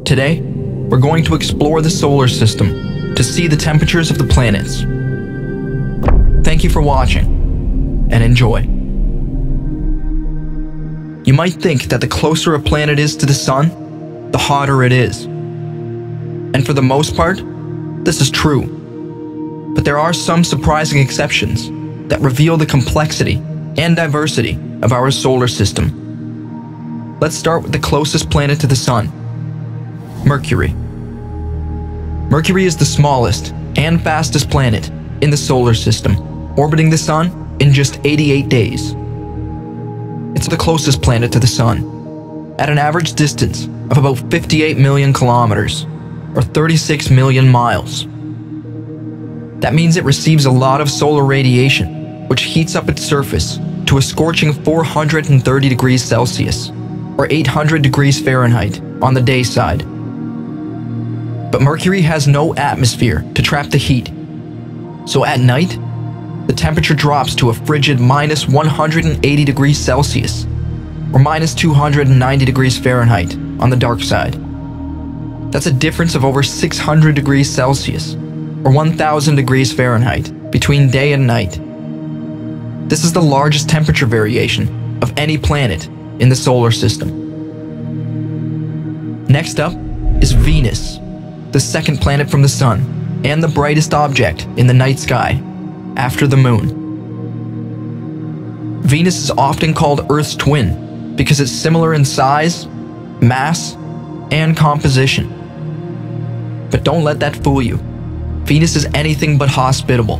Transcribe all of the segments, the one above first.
Today, we're going to explore the solar system to see the temperatures of the planets. Thank you for watching, and enjoy. You might think that the closer a planet is to the Sun, the hotter it is. And for the most part, this is true. But there are some surprising exceptions that reveal the complexity and diversity of our solar system. Let's start with the closest planet to the Sun, Mercury. Mercury is the smallest and fastest planet in the solar system, orbiting the Sun in just 88 days. It's the closest planet to the Sun, at an average distance of about 58 million kilometers, or 36 million miles. That means it receives a lot of solar radiation, which heats up its surface to a scorching 430 degrees Celsius, or 800 degrees Fahrenheit on the day side. But Mercury has no atmosphere to trap the heat, so at night, the temperature drops to a frigid minus 180 degrees Celsius, or minus 290 degrees Fahrenheit on the dark side. That's a difference of over 600 degrees Celsius, or 1,000 degrees Fahrenheit, between day and night. This is the largest temperature variation of any planet in the solar system. Next up is Venus, the second planet from the Sun, and the brightest object in the night sky, after the Moon. Venus is often called Earth's twin because it's similar in size, mass, and composition. But don't let that fool you. Venus is anything but hospitable.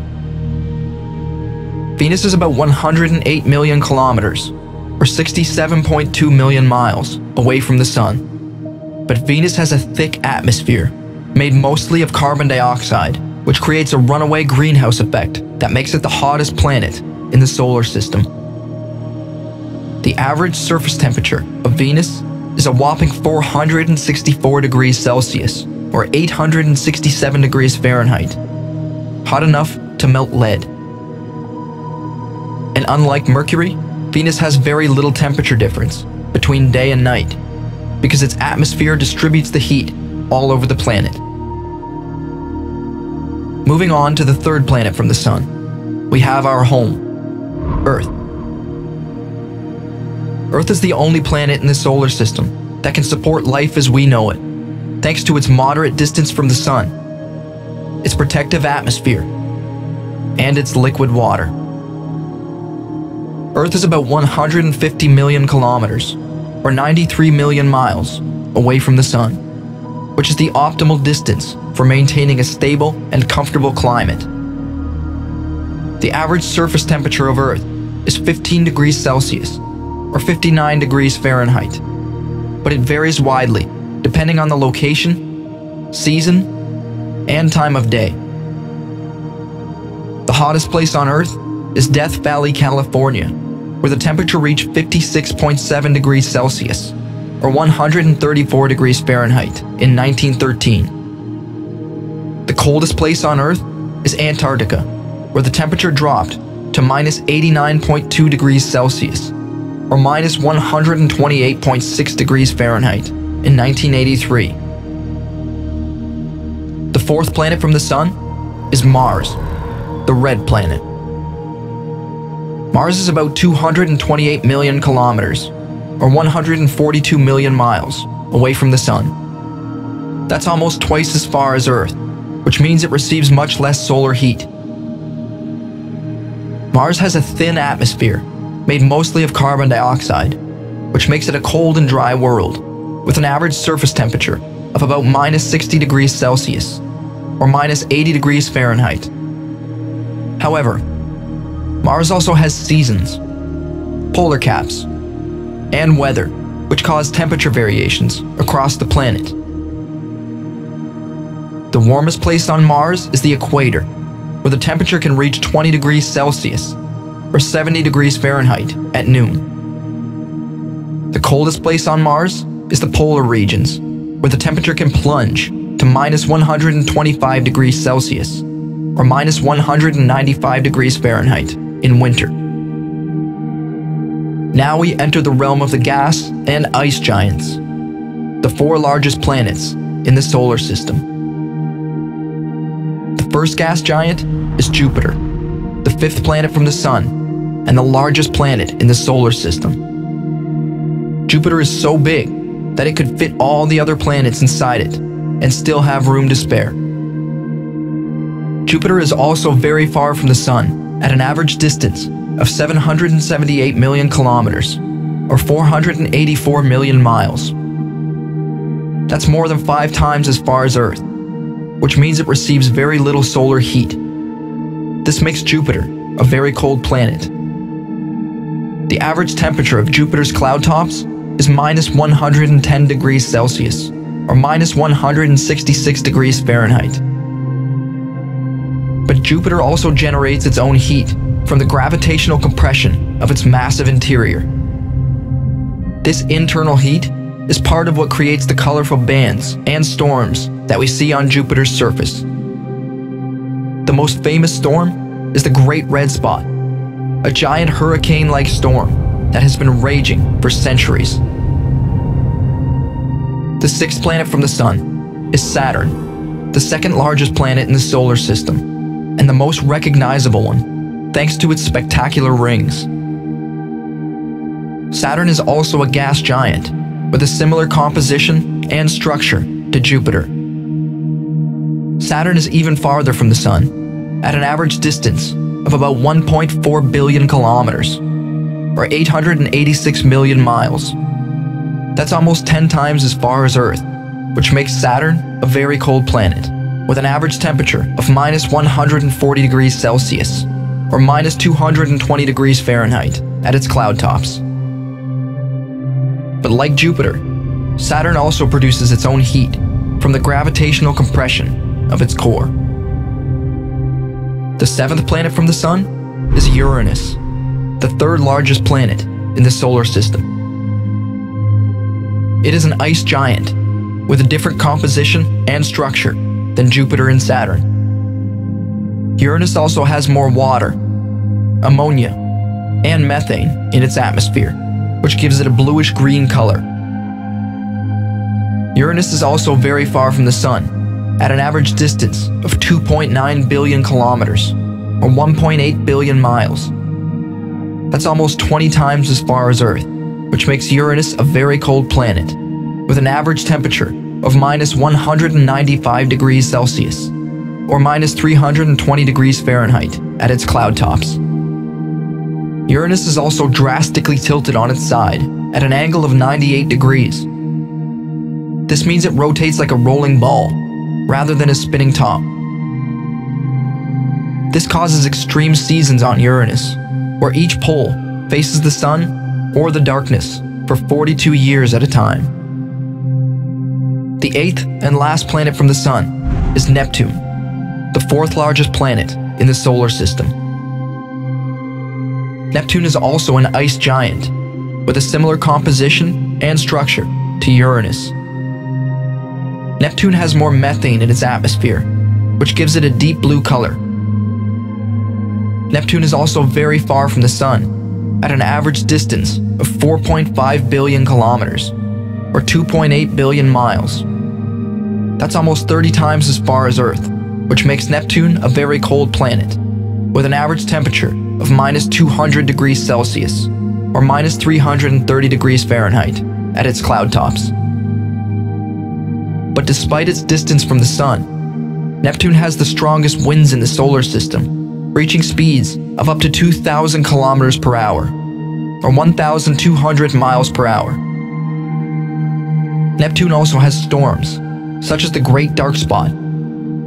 Venus is about 108 million kilometers, or 67.2 million miles, away from the Sun. But Venus has a thick atmosphere, made mostly of carbon dioxide, which creates a runaway greenhouse effect that makes it the hottest planet in the solar system. The average surface temperature of Venus is a whopping 464 degrees Celsius, or 867 degrees Fahrenheit, hot enough to melt lead. And unlike Mercury, Venus has very little temperature difference between day and night because its atmosphere distributes the heat all over the planet. Moving on to the third planet from the Sun, we have our home, Earth. Earth is the only planet in the solar system that can support life as we know it, thanks to its moderate distance from the Sun, its protective atmosphere, and its liquid water. Earth is about 150 million kilometers, or 93 million miles, away from the Sun, which is the optimal distance for maintaining a stable and comfortable climate. The average surface temperature of Earth is 15 degrees Celsius, or 59 degrees Fahrenheit, but it varies widely depending on the location, season, and time of day. The hottest place on Earth is Death Valley, California, where the temperature reached 56.7 degrees Celsius, or 134 degrees Fahrenheit in 1913. The coldest place on Earth is Antarctica, where the temperature dropped to minus 89.2 degrees Celsius, or minus 128.6 degrees Fahrenheit in 1983. The fourth planet from the Sun is Mars, the red planet. Mars is about 228 million kilometers, or 142 million miles, away from the Sun. That's almost twice as far as Earth, which means it receives much less solar heat. Mars has a thin atmosphere, made mostly of carbon dioxide, which makes it a cold and dry world, with an average surface temperature of about minus 60 degrees Celsius, or minus 80 degrees Fahrenheit. However, Mars also has seasons, polar caps, and weather, which cause temperature variations across the planet. The warmest place on Mars is the equator, where the temperature can reach 20 degrees Celsius, or 70 degrees Fahrenheit at noon. The coldest place on Mars is the polar regions, where the temperature can plunge to minus 125 degrees Celsius, or minus 195 degrees Fahrenheit in winter. Now we enter the realm of the gas and ice giants. the 4 largest planets in the solar system. The first gas giant is Jupiter, the 5th planet from the Sun, and the largest planet in the solar system. Jupiter is so big that it could fit all the other planets inside it and still have room to spare. Jupiter is also very far from the Sun at an average distance of 778 million kilometers, or 484 million miles. That's more than 5 times as far as Earth, which means it receives very little solar heat. This makes Jupiter a very cold planet. The average temperature of Jupiter's cloud tops is minus 110 degrees Celsius, or minus 166 degrees Fahrenheit. But Jupiter also generates its own heat from the gravitational compression of its massive interior. This internal heat is part of what creates the colorful bands and storms that we see on Jupiter's surface. The most famous storm is the Great Red Spot, a giant hurricane-like storm that has been raging for centuries. The 6th planet from the Sun is Saturn, the 2nd largest planet in the solar system, and the most recognizable one, thanks to its spectacular rings. Saturn is also a gas giant, with a similar composition and structure to Jupiter. Saturn is even farther from the Sun, at an average distance of about 1.4 billion kilometers, or 886 million miles. That's almost 10 times as far as Earth, which makes Saturn a very cold planet, with an average temperature of minus 140 degrees Celsius, or minus 220 degrees Fahrenheit at its cloud tops. But like Jupiter, Saturn also produces its own heat from the gravitational compression of its core. The 7th planet from the Sun is Uranus, the 3rd largest planet in the solar system. It is an ice giant with a different composition and structure than Jupiter and Saturn. Uranus also has more water, ammonia, and methane in its atmosphere, which gives it a bluish-green color. Uranus is also very far from the Sun, at an average distance of 2.9 billion kilometers, or 1.8 billion miles. That's almost 20 times as far as Earth, which makes Uranus a very cold planet, with an average temperature of minus 195 degrees Celsius, or minus 320 degrees Fahrenheit at its cloud tops. Uranus is also drastically tilted on its side at an angle of 98 degrees. This means it rotates like a rolling ball, rather than a spinning top. This causes extreme seasons on Uranus, where each pole faces the Sun or the darkness for 42 years at a time. The 8th and last planet from the Sun is Neptune, the 4th largest planet in the solar system. Neptune is also an ice giant, with a similar composition and structure to Uranus. Neptune has more methane in its atmosphere, which gives it a deep blue color. Neptune is also very far from the Sun, at an average distance of 4.5 billion kilometers, or 2.8 billion miles. That's almost 30 times as far as Earth, which makes Neptune a very cold planet, with an average temperature of minus 200 degrees Celsius, or minus 330 degrees Fahrenheit at its cloud tops. But despite its distance from the Sun, Neptune has the strongest winds in the solar system, reaching speeds of up to 2,000 kilometers per hour, or 1,200 miles per hour. Neptune also has storms, such as the Great Dark Spot,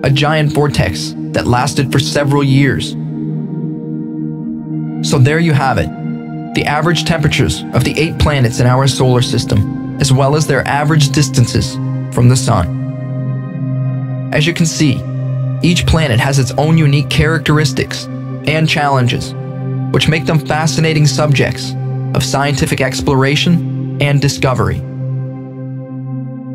a giant vortex that lasted for several years. So there you have it, the average temperatures of the 8 planets in our solar system, as well as their average distances from the Sun. As you can see, each planet has its own unique characteristics and challenges, which make them fascinating subjects of scientific exploration and discovery.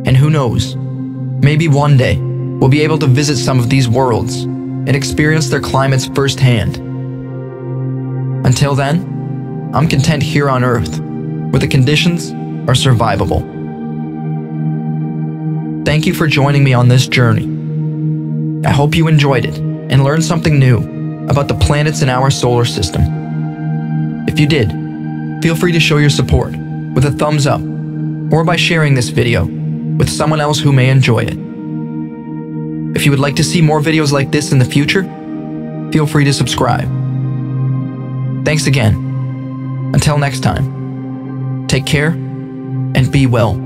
And who knows, maybe one day we'll be able to visit some of these worlds and experience their climates firsthand. Until then, I'm content here on Earth, where the conditions are survivable. Thank you for joining me on this journey. I hope you enjoyed it and learned something new about the planets in our solar system. If you did, feel free to show your support with a thumbs up or by sharing this video with someone else who may enjoy it. If you would like to see more videos like this in the future, feel free to subscribe. Thanks again. Until next time, take care and be well.